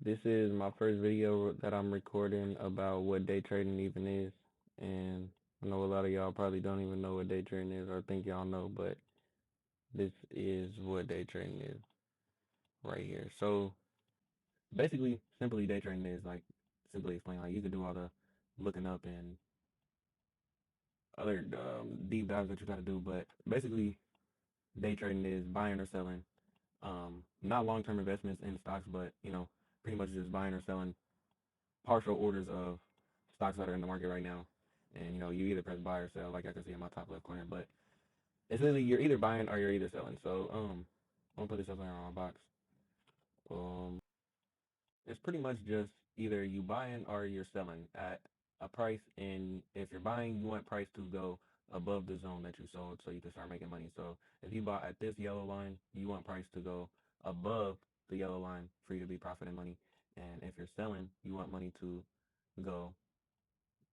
This is my first video that I'm recording about what day trading even is. And I know a lot of y'all probably don't even know what day trading is or think y'all know, but this is what day trading is right here. So basically, simply day trading is like, simply explain, like you could do all the looking up and other deep dives that you got to do, but basically, day trading is buying or selling. Not long-term investments in stocks, but pretty much just buying or selling partial orders of stocks that are in the market right now. And you either press buy or sell, like I can see in my top left corner. But it's literally you're either buying or you're either selling. So I'm gonna put this up here on my box. Um, it's pretty much just either you buying or you're selling at a price, and if you're buying, you want price to go above the zone that you sold so you can start making money. So if you bought at this yellow line, you want price to go above the yellow line for you to be profiting money. And if you're selling, you want money to go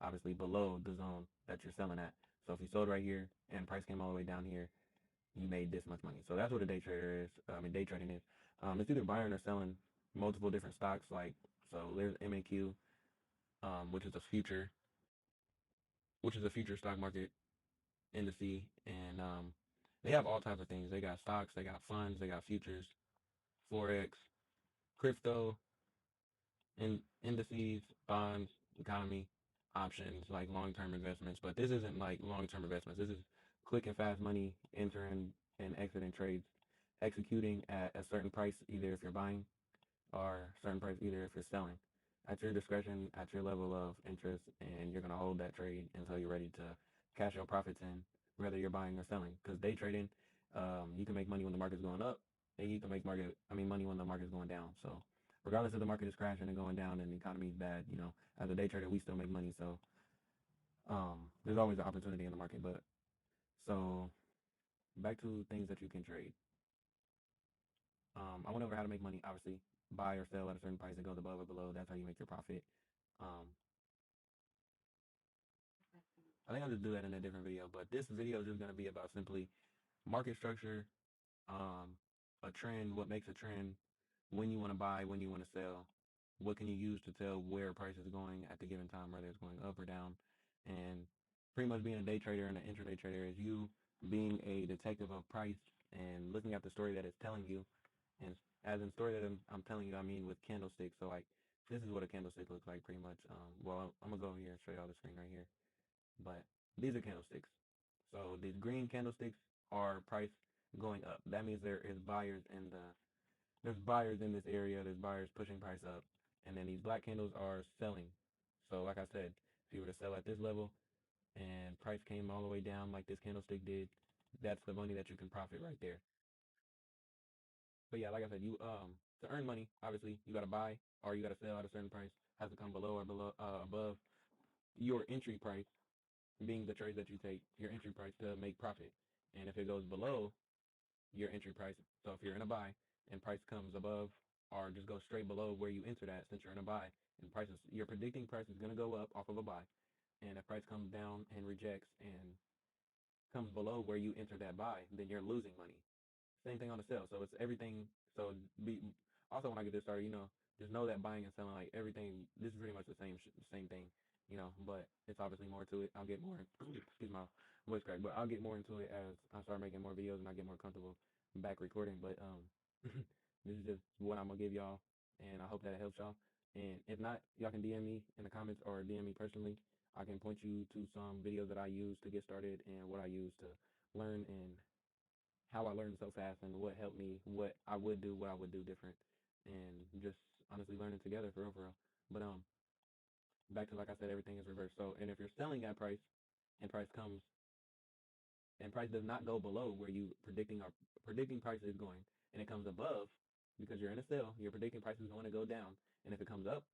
obviously below the zone that you're selling at. So if you sold right here and price came all the way down here, you made this much money. So that's what a day trader is. Day trading is. It's either buying or selling multiple different stocks. So there's MAQ, which is a future, stock market indice, and they have all types of things. They got stocks, they got funds, they got futures, forex, crypto, indices, bonds, economy, options, like long-term investments. But this isn't like long-term investments. This is quick and fast money, entering and exiting trades, executing at a certain price, either if you're buying or certain price, either if you're selling. At your discretion, at your level of interest, and you're gonna hold that trade until you're ready to cash your profits in, whether you're buying or selling. Because day trading, you can make money when the market's going up, and you can make money when the market's going down. So regardless if the market is crashing and going down and the economy is bad, as a day trader, we still make money. So there's always an opportunity in the market. But so back to things that you can trade. I went over how to make money. Obviously, buy or sell at a certain price that goes above or below. That's how you make your profit. Um, I think I'll just do that in a different video. But this video is just going to be about simply market structure, um, a trend, what makes a trend, when you want to buy, when you want to sell, what can you use to tell where a price is going at the given time, whether it's going up or down, and pretty much being a day trader and an intraday trader is you being a detective of price and looking at the story that it's telling you. And as in story that I'm telling you, I mean with candlesticks. So like this is what a candlestick looks like pretty much. Well, I'm gonna go over here and show y'all the screen right here. But these are candlesticks. So these green candlesticks are price going up. That means there's buyers in this area. There's buyers pushing price up, and then these black candles are selling. So like I said, if you were to sell at this level and price came all the way down like this candlestick did, that's the money that you can profit right there. But yeah, like I said, you to earn money, obviously you gotta buy or you gotta sell at a certain price. Has to come below or above your entry price, being the trades that you take, your entry price to make profit. And if it goes below your entry price, so if you're in a buy and price comes above or just goes straight below where you entered at, since you're in a buy and prices, you're predicting price is gonna go up off of a buy. And if price comes down and rejects and comes below where you entered that buy, then you're losing money. Same thing on the sell. So it's everything. So be also when I get this started, just know that buying and selling, like everything, this is pretty much the same thing, but it's obviously more to it. I'll get more. Excuse my voice crack, but I'll get more into it as I start making more videos and I get more comfortable back recording. But this is just what I'm gonna give y'all, and I hope that it helps y'all. And if not, y'all can DM me in the comments or DM me personally. I can point you to some videos that I use to get started and what I use to learn and how I learned so fast and what helped me, what I would do, what I would do different, and just honestly learning together for real, for real. But back to like I said, everything is reversed. So, and if you're selling at price, and price comes, and price does not go below where you predicting price is going, and it comes above because you're in a sell, you're predicting price is going to go down, and if it comes up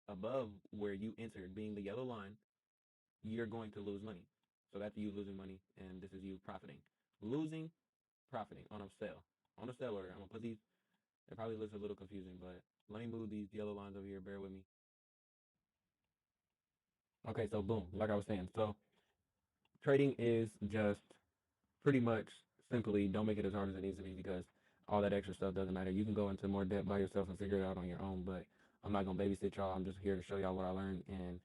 above where you entered, being the yellow line, you're going to lose money. So that's you losing money, and this is you profiting. Losing, profiting on a sell. On a sell order, I'm gonna put these. It probably looks a little confusing, but let me move these yellow lines over here. Bear with me. Okay, so boom, like I was saying. So trading is just pretty much simply don't make it as hard as it needs to be because all that extra stuff doesn't matter. You can go into more depth by yourself and figure it out on your own. But I'm not gonna babysit y'all. I'm just here to show y'all what I learned and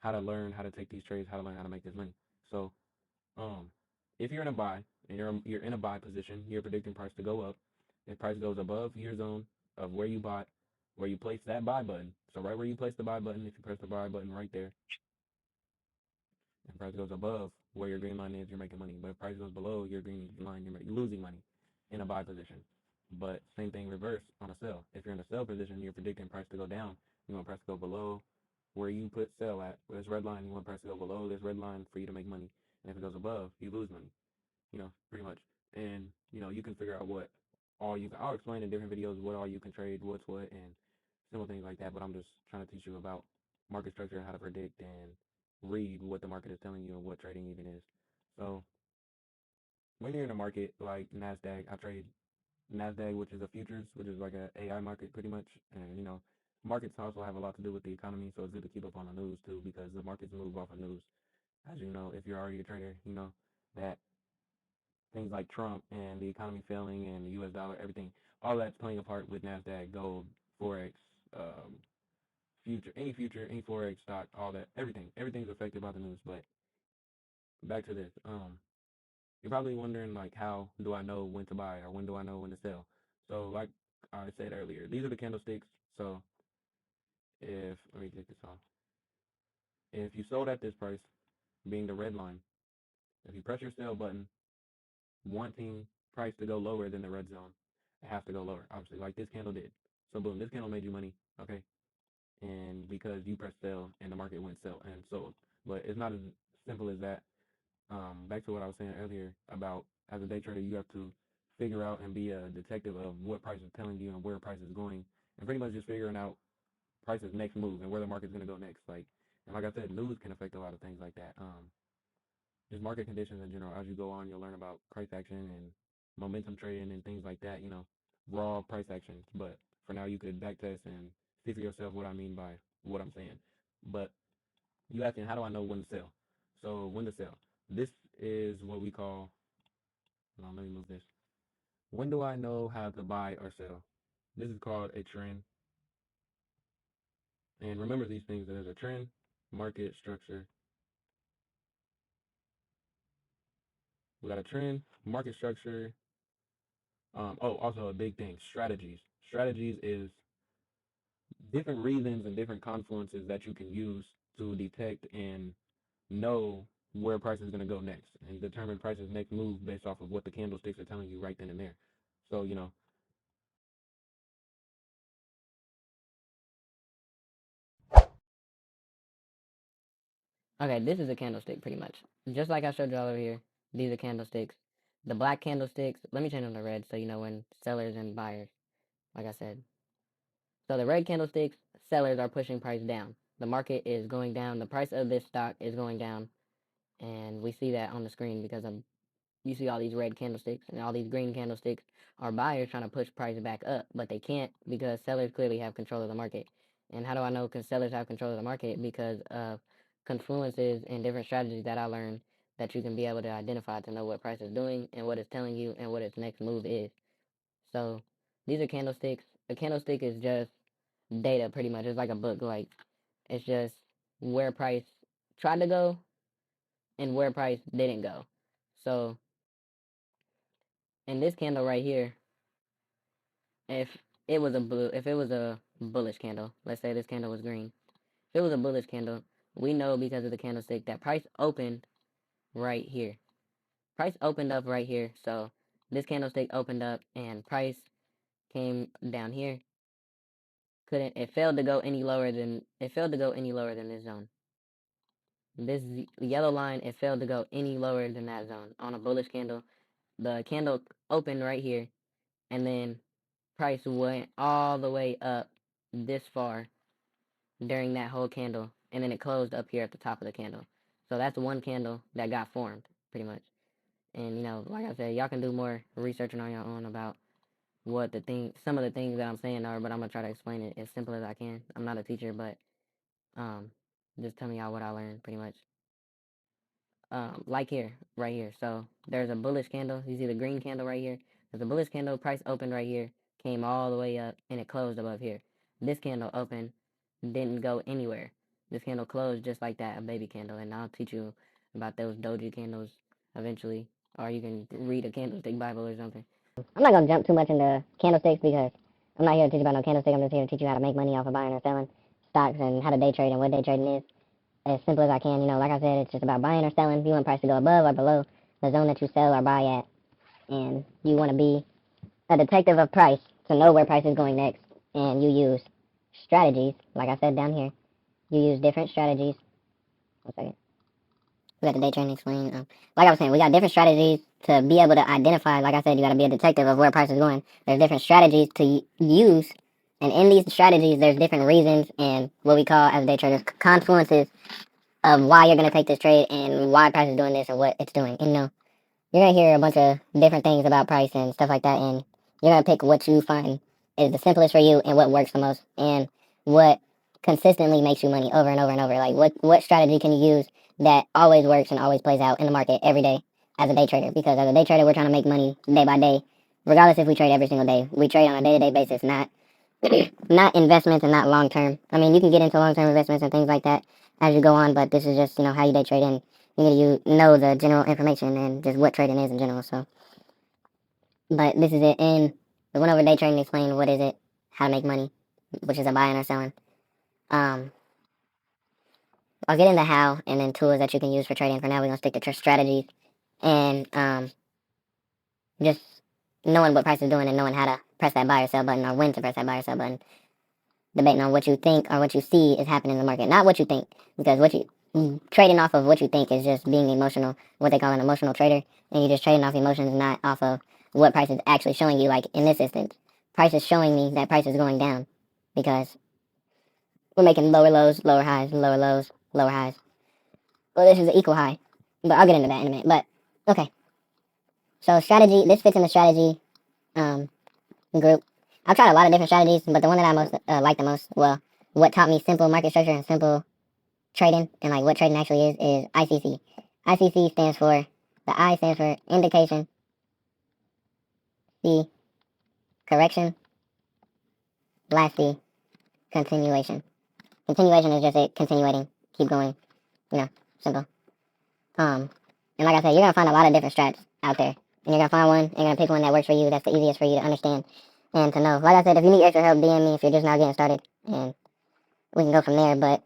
how to take these trades, how to learn how to make this money. So, um, if you're in a buy and you're in a buy position, you're predicting price to go up. If price goes above your zone of where you bought, where you place that buy button. So right where you place the buy button, if you press the buy button right there, and price goes above where your green line is, you're making money. But if price goes below your green line, you're losing money in a buy position. But same thing reverse on a sell. If you're in a sell position, you're predicting price to go down. You want price to go below where you put sell at, this red line. You want price to go below this red line for you to make money. And if it goes above, you lose money. Pretty much. And you can figure out what all you. I'll explain in different videos what all you can trade, what's what, and simple things like that. But I'm just trying to teach you about market structure and how to predict and read what the market is telling you and what trading even is. So when you're in a market like Nasdaq, I trade Nasdaq, which is a futures, which is like a AI market pretty much. And markets also have a lot to do with the economy, so it's good to keep up on the news too because the markets move off of news. As you know, if you're already a trader, you know that things like Trump and the economy failing and the U.S. dollar, everything, all that's playing a part with Nasdaq, gold, forex, um, future, any forex stock, all that, everything's affected by the news. But back to this, you're probably wondering like, how do I know when to buy or when do I know when to sell? So like I said earlier, these are the candlesticks. So if let me take this off. If you sold at this price, being the red line, if you press your sell button, wanting price to go lower than the red zone, it has to go lower, obviously, like this candle did. So boom, this candle made you money, okay? And because you pressed sell and the market went sell and sold. But it's not as simple as that. Back to what I was saying earlier about as a day trader, you have to figure out and be a detective of what price is telling you and where price is going, and pretty much just figuring out price's next move and where the market's gonna go next. And like I said, news can affect a lot of things like that. Just market conditions in general. As you go on, you'll learn about price action and momentum trading and things like that. Raw price actions. But for now, you could backtest and see for yourself what I mean by what I'm saying. But you asking, how do I know when to sell? So when to sell? This is what we call. Hold on, let me move this. When do I know how to buy or sell? This is called a trend. And remember these things: there's a trend, market structure. We got a trend, market structure. Also a big thing, strategies. Strategies is different reasons and different confluences that you can use to detect and know where price is going to go next and determine price's next move based off of what the candlesticks are telling you right then and there. So, Okay, this is a candlestick pretty much. Just like I showed you all over here, these are candlesticks. The black candlesticks, let me change them to red so you know when sellers and buyers, like I said. So the red candlesticks, sellers are pushing price down. The market is going down. The price of this stock is going down. And we see that on the screen because you see all these red candlesticks and all these green candlesticks are buyers trying to push price back up, but they can't because sellers clearly have control of the market. And how do I know because sellers have control of the market? Because of confluences and different strategies that I learned that you can be able to identify to know what price is doing and what it's telling you and what its next move is. So these are candlesticks. A candlestick is just data pretty much. It's like a book. Like it's just where price tried to go and where price didn't go. So in this candle right here, if if it was a bullish candle, let's say this candle was green. If it was a bullish candle, we know because of the candlestick that price opened right here. Price opened up right here. So this candlestick opened up and price came down here. Couldn't it failed to go any lower than this zone. This yellow line, it failed to go any lower than that zone on a bullish candle. The candle opened right here and then price went all the way up this far during that whole candle, and then it closed up here at the top of the candle. So that's one candle that got formed, pretty much. And like I said, y'all can do more researching on your own about some of the things that I'm saying are, but I'm gonna try to explain it as simple as I can. I'm not a teacher, but um, just telling y'all what I learned, pretty much. Like here, right here. So there's a bullish candle. You see the green candle right here. There's a bullish candle. Price opened right here, came all the way up, and it closed above here. This candle opened, didn't go anywhere. This candle closed just like that, a baby candle. And I'll teach you about those doji candles eventually, or you can read a candlestick Bible or something. I'm not gonna jump too much into candlesticks because I'm not here to teach you about no candlestick. I'm just here to teach you how to make money off of buying or selling stocks and how to day trade and what day trading is. As simple as I can, like I said, it's just about buying or selling. You want price to go above or below the zone that you sell or buy at, and you want to be a detective of price to know where price is going next. And you use strategies, like I said down here. You use different strategies. 1 second. We got the day trading explained. Like I was saying, we got different strategies to be able to identify. Like I said, you got to be a detective of where price is going. There's different strategies to use, and in these strategies, there's different reasons and what we call as day traders confluences of why you're going to take this trade and why price is doing this and what it's doing. And you're going to hear a bunch of different things about price and stuff like that, and you're going to pick what you find is the simplest for you and what works the most and what consistently makes you money over and over and over. Like what strategy can you use that always works and always plays out in the market every day as a day trader? Because as a day trader, we're trying to make money day by day, regardless if we trade every single day. We trade on a day-to-day basis, not not investments and not long-term. I mean, you can get into long-term investments and things like that as you go on, but this is just, how you day trade in. You know the general information and just what trading is in general. So, but this is it. And we went over day trading, explain what is it, how to make money, which is a buying or selling. I'll get into how and then tools that you can use for trading. For now, we're gonna stick to strategies and just knowing what price is doing and knowing how to press that buy or sell button or when to press that buy or sell button. Debating on what you think or what you see is happening in the market, not what you think, because what you trading off of what you think is just being emotional, what they call an emotional trader, and you're just trading off emotions, not off of what price is actually showing you. Like in this instance, price is showing me that price is going down because we're making lower lows, lower highs, lower lows, lower highs. Well, this is an equal high, but I'll get into that in a minute. But okay, so strategy. This fits in the strategy group. I've tried a lot of different strategies, but the one that I most like the most, well, what taught me simple market structure and simple trading and like what trading actually is ICC. ICC stands for, the I stands for indication, C, correction, last C, continuation. Continuation is just it, continuating, keep going, simple. And like I said, you're gonna find a lot of different strats out there, and you're gonna find one, and you're gonna pick one that works for you, that's the easiest for you to understand and to know. Like I said, if you need extra help, DM me if you're just now getting started, and we can go from there. But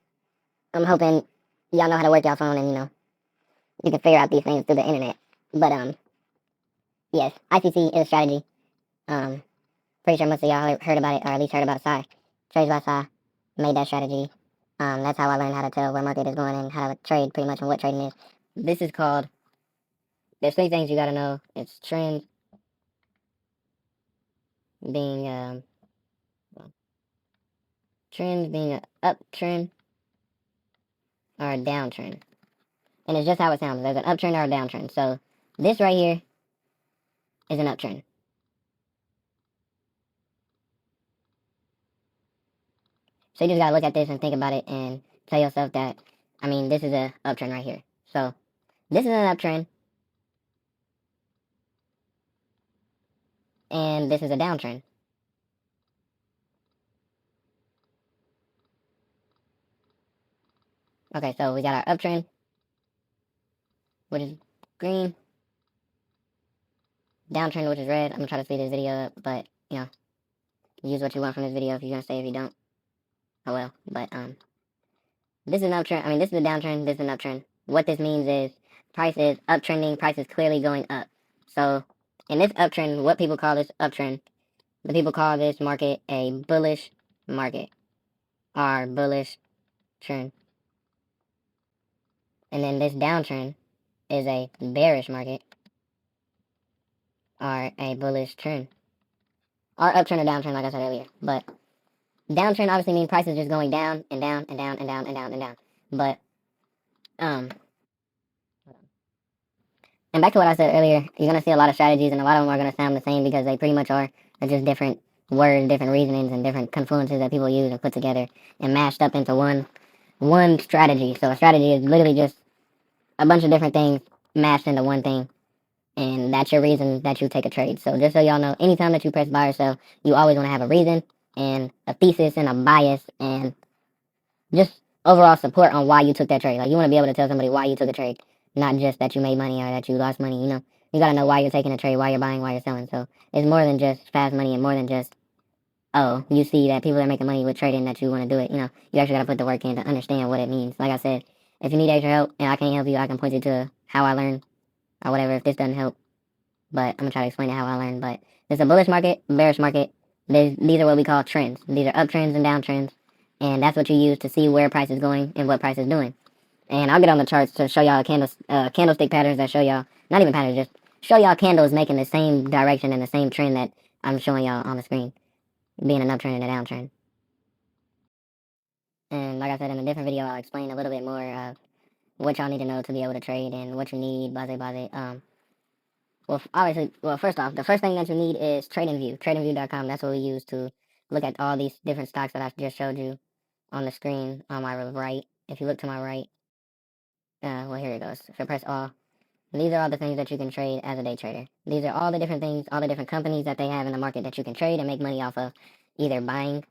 I'm hoping y'all know how to work y'all phone, and you can figure out these things through the internet. But yes, ICC is a strategy. Pretty sure most of y'all heard about it, or at least heard about Psy. Trades by Psy made that strategy. That's how I learned how to tell where market is going and how to trade pretty much and what trading is. This is called, there's 3 things you gotta know. It's trends, being an uptrend or a downtrend. And it's just how it sounds. There's an uptrend or a downtrend. So this right here is an uptrend. So you just gotta look at this and think about it and tell yourself that, this is a uptrend right here. So this is an uptrend, and this is a downtrend. Okay, so we got our uptrend, which is green, downtrend, which is red. I'm gonna try to speed this video up, but use what you want from this video. If you're gonna stay, if you don't, oh well. But this is an uptrend. This is a downtrend. This is an uptrend. What this means is price is uptrending. Price is clearly going up. So in this uptrend, what people call this uptrend, the people call this market a bullish market or bullish trend. And then this downtrend is a bearish market or a bullish trend. Or uptrend or downtrend, like I said earlier. But downtrend obviously means prices just going down and down and down and down and down and down. But and back to what I said earlier, you're gonna see a lot of strategies, and a lot of them are gonna sound the same because they pretty much are. They're just different words, different reasonings, and different confluences that people use and put together and mashed up into one strategy. So a strategy is literally just a bunch of different things mashed into one thing, and that's your reason that you take a trade. So just so y'all know, anytime that you press buy or sell, you always want to have a reason and a thesis and a bias and just overall support on why you took that trade. Like you want to be able to tell somebody why you took a trade, not just that you made money or that you lost money. You know, you got to know why you're taking a trade, why you're buying, why you're selling. So it's more than just fast money and more than just, oh, you see that people are making money with trading that you want to do it. You know, you actually got to put the work in to understand what it means. Like I said, if you need extra help and I can't help you, I can point you to how I learned or whatever if this doesn't help. But I'm going to try to explain it how I learned. But there's a bullish market, bearish market. These are what we call trends. These are uptrends and downtrends. And that's what you use to see where price is going and what price is doing. And I'll get on the charts to show y'all candlestick patterns that show y'all, not even patterns, just show y'all candles making the same direction and the same trend that I'm showing y'all on the screen, being an uptrend and a downtrend. And like I said in a different video, I'll explain a little bit more of what y'all need to know to be able to trade and what you need, blah. Well, obviously, first off, the first thing that you need is TradingView. TradingView.com. That's what we use to look at all these different stocks that I just showed you on the screen on my right. If you look to my right, well, here it goes. If I press all, these are all the things that you can trade as a day trader. These are all the different things, all the different companies that they have in the market that you can trade and make money off of, either buying.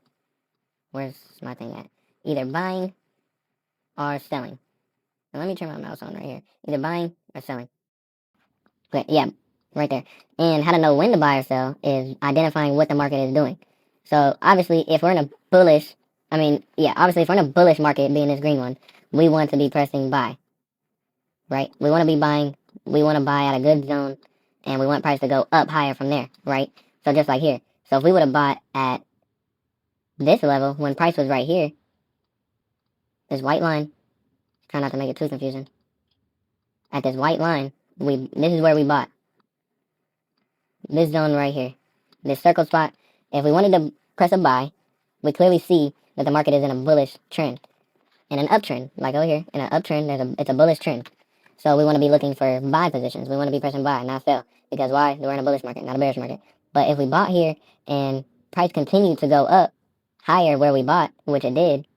Where's my thing at? Either buying or selling. Now, let me turn my mouse on right here. Either buying or selling. Okay, yeah, right there. And how to know when to buy or sell is identifying what the market is doing. So obviously, if we're in a bullish, obviously if we're in a bullish market, being this green one, we want to be pressing buy, right? We want to be buying. We want to buy at a good zone, and we want price to go up higher from there, right? So just like here. So if we would have bought at this level when price was right here, this white line. Try not to make it too confusing. At this white line, this is where we bought. This zone right here, this circle spot. If we wanted to press a buy, we clearly see that the market is in a bullish trend, in an uptrend. Like over here, in an uptrend, it's a bullish trend. So we want to be looking for buy positions. We want to be pressing buy, not sell. Because why? We're in a bullish market, not a bearish market. But if we bought here and price continued to go up higher where we bought, which it did,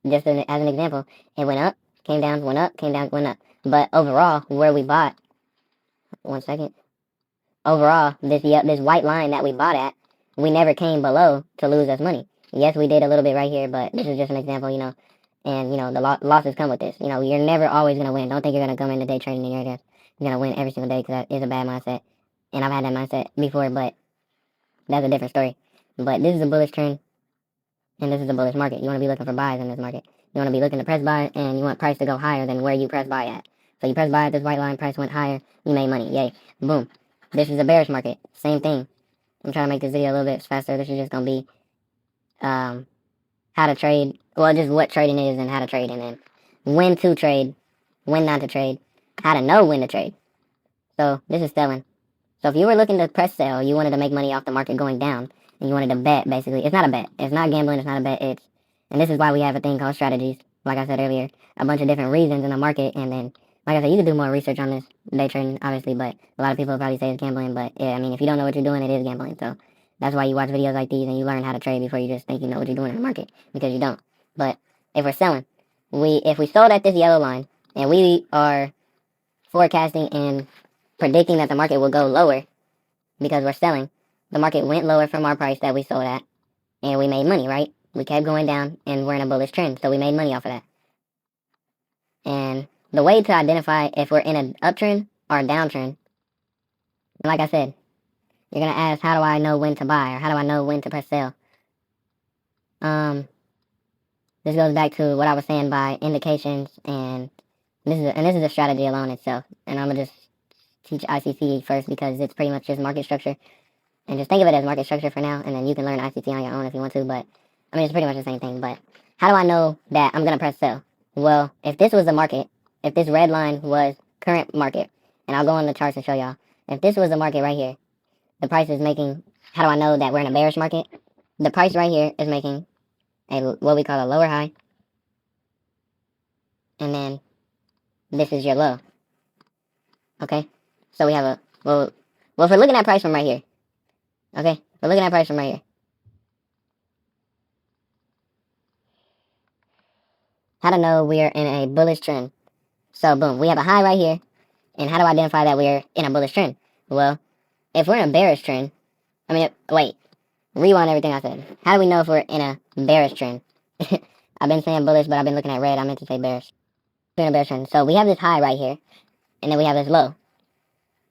just as an example, it went up, came down, went up, came down, went up. But overall, where we bought, one second. Overall, this white line that we bought at, we never came below to lose us money. Yes, we did a little bit right here, but this is just an example, and, the losses come with this. You're never always going to win. Don't think you're going to come into day trading and you're going to win every single day, because that is a bad mindset. And I've had that mindset before, but that's a different story. But this is a bullish trend, and this is a bullish market. You want to be looking for buys in this market. You want to be looking to press buy, and you want price to go higher than where you press buy at. So you press buy at this white line, price went higher, you made money. Yay. Boom. This is a bearish market. Same thing. I'm trying to make this video a little bit faster. This is just going to be how to trade. Well, just what trading is and how to trade. And then when to trade, when not to trade, how to know when to trade. So this is selling. So if you were looking to press sell, you wanted to make money off the market going down, and you wanted to bet, basically. It's not a bet. It's not gambling. It's not a bet. And this is why we have a thing called strategies. Like I said earlier, a bunch of different reasons in the market, and then like I said, you can do more research on this day trading, obviously, but a lot of people probably say it's gambling, but yeah, if you don't know what you're doing, it is gambling. So that's why you watch videos like these and you learn how to trade before you just think you know what you're doing in the market, because you don't. But if we're selling, if we sold at this yellow line and we are forecasting and predicting that the market will go lower because we're selling, the market went lower from our price that we sold at, and we made money, right? We kept going down and we're in a bullish trend, so we made money off of that. And the way to identify if we're in an uptrend or a downtrend, like I said, you're going to ask, how do I know when to buy, or how do I know when to press sell? This goes back to what I was saying by indications, and this is a strategy alone itself. And I'm going to just teach ICC first, because it's pretty much just market structure. And just think of it as market structure for now, and then you can learn ICC on your own if you want to, but it's pretty much the same thing. But how do I know that I'm going to press sell? Well, if this was the market, if this red line was current market, and I'll go on the charts and show y'all, if this was the market right here, the price is making, how do I know that we're in a bearish market? The price right here is making what we call a lower high, and then this is your low. Okay, so we have well, if we're looking at price from right here, okay, we're looking at price from right here. How to know we're in a bullish trend? So boom, we have a high right here, and how do I identify that we're in a bullish trend? Well, if we're in a bearish trend, wait. rewind everything I said. How do we know if we're in a bearish trend? I've been saying bullish, but I've been looking at red. I meant to say bearish. We're in a bearish trend. So we have this high right here, and then we have this low.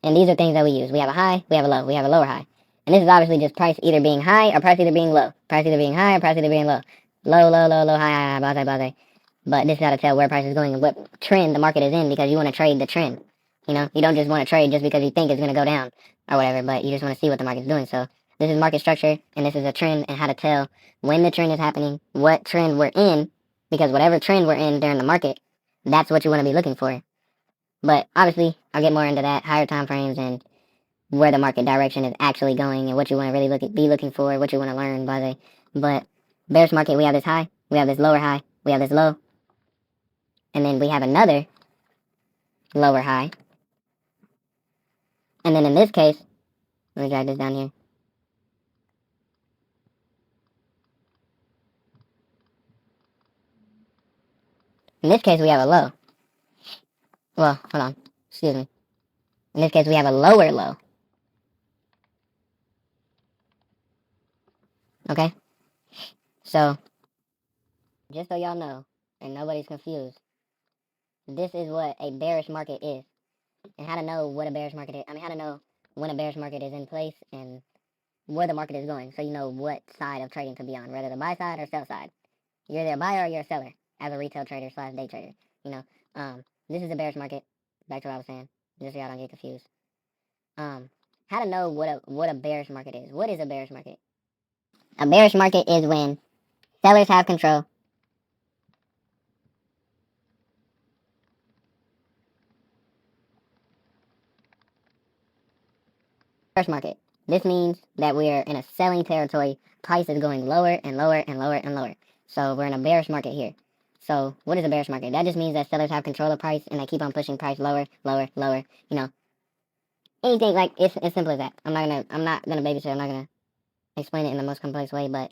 And these are things that we use. We have a high, we have a low, we have a lower high. And this is obviously just price either being high or price either being low. Price either being high or price either being low. Low, low, low, low, high, high, high, blah. But this is how to tell where price is going and what trend the market is in, because you want to trade the trend. You know, you don't just want to trade just because you think it's going to go down or whatever, but you just want to see what the market's doing. So this is market structure, and this is a trend and how to tell when the trend is happening, what trend we're in, because whatever trend we're in during the market, that's what you want to be looking for. But obviously, I'll get more into that, higher time frames and where the market direction is actually going and what you want to really be looking for, what you want to learn by the. But bearish market, we have this high, we have this lower high, we have this low, and then we have another lower high. And then in this case, let me drag this down here. In this case, we have a low. Well, hold on. Excuse me. In this case, we have a lower low. Okay? So, just so y'all know, and nobody's confused, this is what a bearish market is. And how to know what a bearish market is. I mean, how to know when a bearish market is in place and where the market is going. So you know what side of trading to be on, whether the buy side or sell side. You're either a buyer or you're a seller as a retail trader / day trader. You know, this is a bearish market. Back to what I was saying, just so y'all don't get confused. How to know what a bearish market is. What is a bearish market? A bearish market is when sellers have control. Bearish market. This means that we are in a selling territory. Price is going lower and lower and lower and lower. So we're in a bearish market here. So what is a bearish market? That just means that sellers have control of price and they keep on pushing price lower, lower, lower. You know, anything like it's as simple as that. I'm not gonna babysit. I'm not gonna explain it in the most complex way, but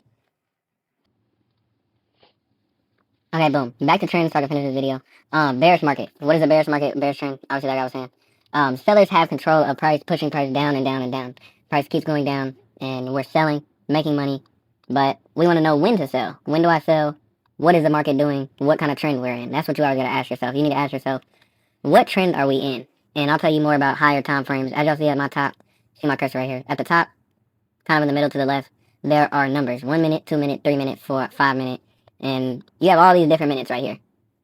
okay, boom. Back to trends so I can finish this video. Bearish market. What is a bearish market? Bearish trend. Obviously, like I was saying. Sellers have control of price, pushing price down and down and down. Price keeps going down, and we're selling, making money. But we want to know when to sell. When do I sell? What is the market doing? What kind of trend we're in? That's what you always gotta ask yourself. You need to ask yourself, what trend are we in? And I'll tell you more about higher time frames. As y'all see at my top, see my cursor right here. At the top, kind of in the middle to the left, there are numbers. 1 minute, 2 minute, 3 minute, 4, 5 minute. And you have all these different minutes right here.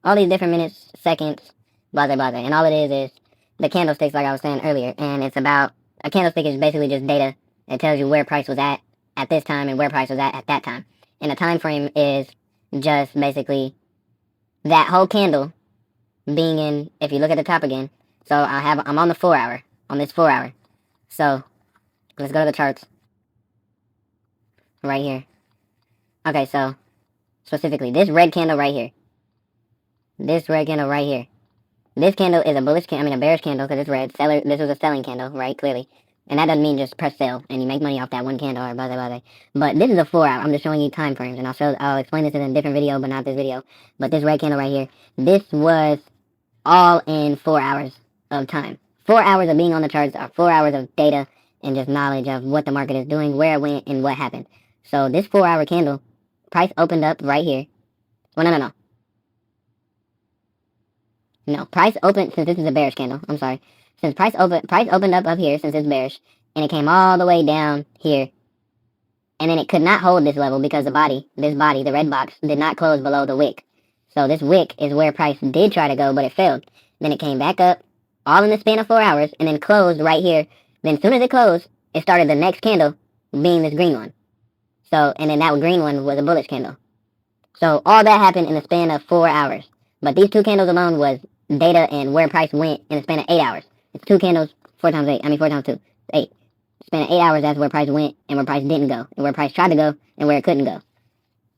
All these different minutes, seconds, blah. And all it is the candlesticks, like I was saying earlier. And it's about, a candlestick is basically just data. It tells you where price was at this time and where price was at that time. And a time frame is just basically that whole candle being in, if you look at the top again. So I'm on the 4 hour, on this 4 hour. So let's go to the charts right here. Okay, so specifically this red candle right here. This red candle right here. This candle is a bullish candle, a bearish candle because it's red. Seller, this was a selling candle, right? Clearly. And that doesn't mean just press sell and you make money off that one candle or blah. But this is a 4 hour. I'm just showing you time frames, and I'll explain this in a different video, but not this video. But this red candle right here, this was all in 4 hours of time. 4 hours of being on the charts are 4 hours of data and just knowledge of what the market is doing, where it went, and what happened. So this 4 hour candle, price opened up right here. Well, no. No, price opened, since this is a bearish candle, I'm sorry. Since price opened up here, since it's bearish, and it came all the way down here. And then it could not hold this level because this body, the red box, did not close below the wick. So this wick is where price did try to go, but it failed. Then it came back up, all in the span of 4 hours, and then closed right here. Then as soon as it closed, it started the next candle being this green one. So, and then that green one was a bullish candle. So all that happened in the span of 4 hours. But these two candles alone was data and where price went in the span of 8 hours. It's two candles, 4 times 2, 8. Span of 8 hours, that's where price went and where price didn't go. And where price tried to go and where it couldn't go.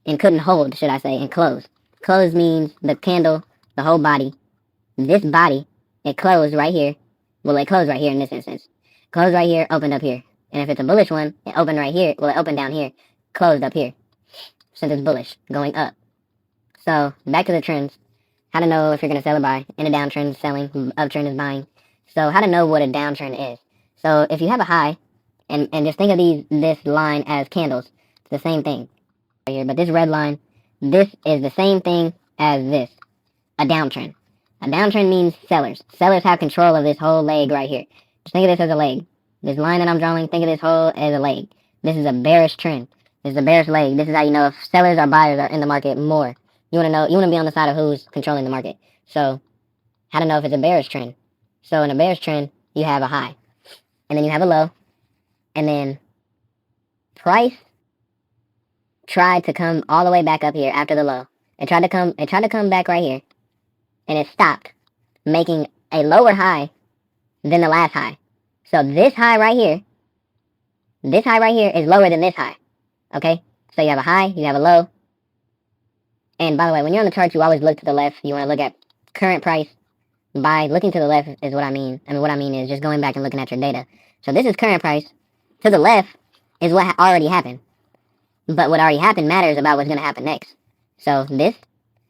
And couldn't hold, should I say, and close. Close means the candle, the whole body. This body, it closed right here. Well, it closed right here in this instance. Closed right here, opened up here. And if it's a bullish one, it opened right here. Well, it opened down here, closed up here. Since it's bullish, going up. So, back to the trends. How to know if you're going to sell or buy. In a downtrend, selling. Uptrend is buying. So, how to know what a downtrend is. So, if you have a high, and just think of this line as candles. It's the same thing right here. But this red line, this is the same thing as this, a downtrend. A downtrend means sellers. Sellers have control of this whole leg right here. Just think of this as a leg. This line that I'm drawing, think of this whole as a leg. This is a bearish trend. This is a bearish leg. This is how you know if sellers or buyers are in the market more. You want to know, you want to be on the side of who's controlling the market. So, how to know if it's a bearish trend? So, in a bearish trend, you have a high, and then you have a low, and then price tried to come all the way back up here after the low. It tried to come back right here, and it stopped, making a lower high than the last high. So this high right here is lower than this high. Okay? So you have a high, you have a low. And by the way, when you're on the chart, you always look to the left. You want to look at current price. By looking to the left is what I mean. What I mean is just going back and looking at your data. So this is current price. To the left is what already happened. But what already happened matters about what's going to happen next. So this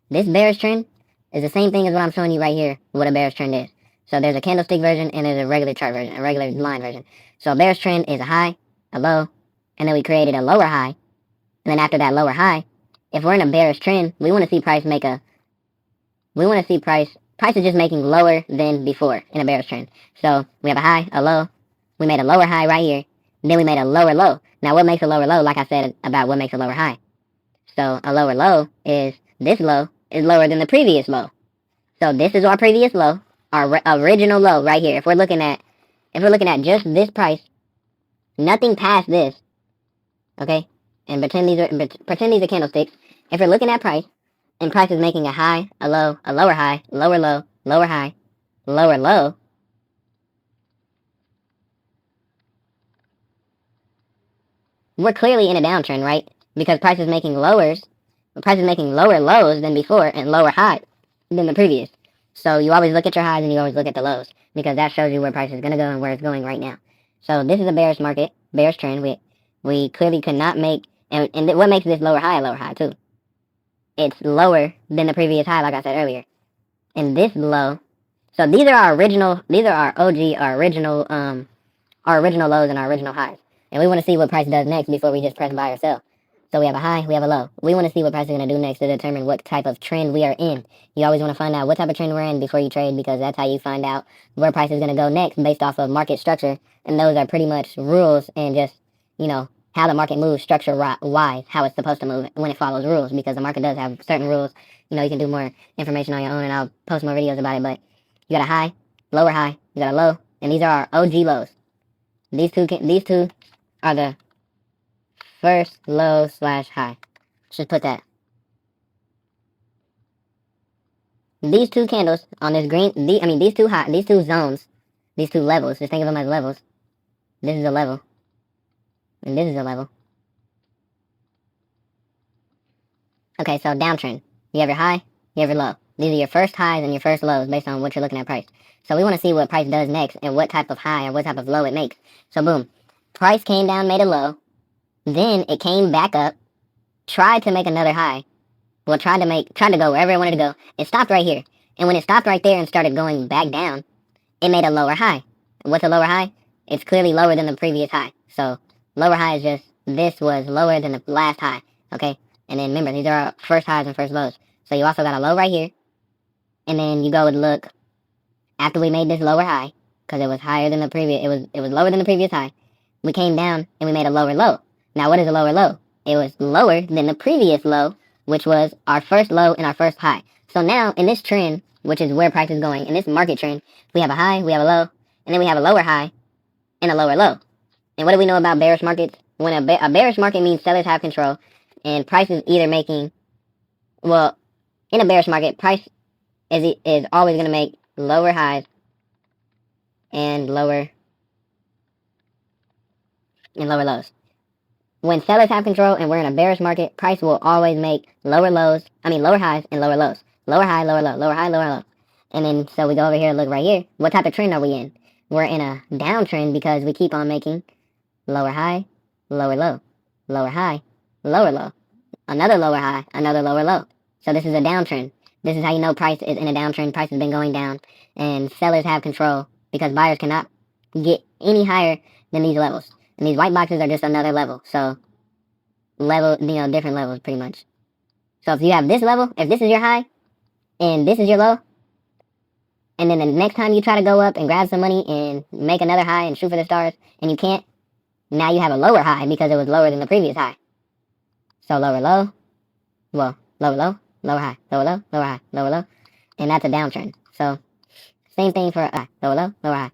bearish trend is the same thing as what I'm showing you right here, what a bearish trend is. So there's a candlestick version and there's a regular chart version, a regular line version. So a bearish trend is a high, a low, and then we created a lower high. And then after that lower high, if we're in a bearish trend, we want to see price price is just making lower than before in a bearish trend. So we have a high, a low, we made a lower high right here, and then we made a lower low. Now what makes a lower low, like I said about what makes a lower high. So a lower low is, this low is lower than the previous low. So this is our previous low, our original low right here. If we're looking at just this price, nothing past this, okay? And pretend these are candlesticks. If we're looking at price, and price is making a high, a low, a lower high, lower low, lower high, lower low, we're clearly in a downtrend, right? Because price is making lower lows than before and lower highs than the previous. So you always look at your highs and you always look at the lows, because that shows you where price is going to go and where it's going right now. So this is a bearish market, bearish trend. We clearly could not make, and what makes this lower high too? It's lower than the previous high, like I said earlier. And this low, so these are our OG, our original lows and our original highs. And we want to see what price does next before we just press buy or sell. So we have a high, we have a low. We want to see what price is going to do next to determine what type of trend we are in. You always want to find out what type of trend we're in before you trade, because that's how you find out where price is going to go next based off of market structure. And those are pretty much rules and just, how the market moves structure-wise, how it's supposed to move when it follows rules, because the market does have certain rules. You can do more information on your own, and I'll post more videos about it. But you got a high, lower high, you got a low, and these are our OG lows. These two are the first low / high. Just put that. These two candles on this green, these two zones, these two levels, just think of them as levels. This is a level, and this is a level. Okay, so downtrend. You have your high, you have your low. These are your first highs and your first lows based on what you're looking at price. So we want to see what price does next and what type of high or what type of low it makes. So boom, price came down, made a low, then it came back up, tried to make another high. Well, tried to go wherever it wanted to go. It stopped right here. And when it stopped right there and started going back down, it made a lower high. What's a lower high? It's clearly lower than the previous high. So lower high is just, this was lower than the last high, okay? And then remember, these are our first highs and first lows. So you also got a low right here. And then you go and look, after we made this lower high, because it was higher than the previous, it was lower than the previous high, we came down and we made a lower low. Now what is a lower low? It was lower than the previous low, which was our first low and our first high. So now in this trend, which is where price is going, in this market trend, we have a high, we have a low, and then we have a lower high and a lower low. And what do we know about bearish markets? When a bearish market means sellers have control, and price is either making, well, in a bearish market, price is always going to make lower highs and lower lows. When sellers have control and we're in a bearish market, price will always make lower highs and lower lows. Lower high, lower low, lower high, lower low. And then, so we go over here and look right here. What type of trend are we in? We're in a downtrend because we keep on making lower high, lower low, lower high, lower low, another lower high, another lower low. So this is a downtrend. This is how you know price is in a downtrend. Price has been going down, and sellers have control because buyers cannot get any higher than these levels. And these white boxes are just another level. So level, different levels pretty much. So if you have this level, if this is your high and this is your low, and then the next time you try to go up and grab some money and make another high and shoot for the stars, and you can't, now you have a lower high because it was lower than the previous high. So lower low, well, lower low, lower high, lower low, lower high, lower low, and that's a downtrend. So same thing for lower low, lower high,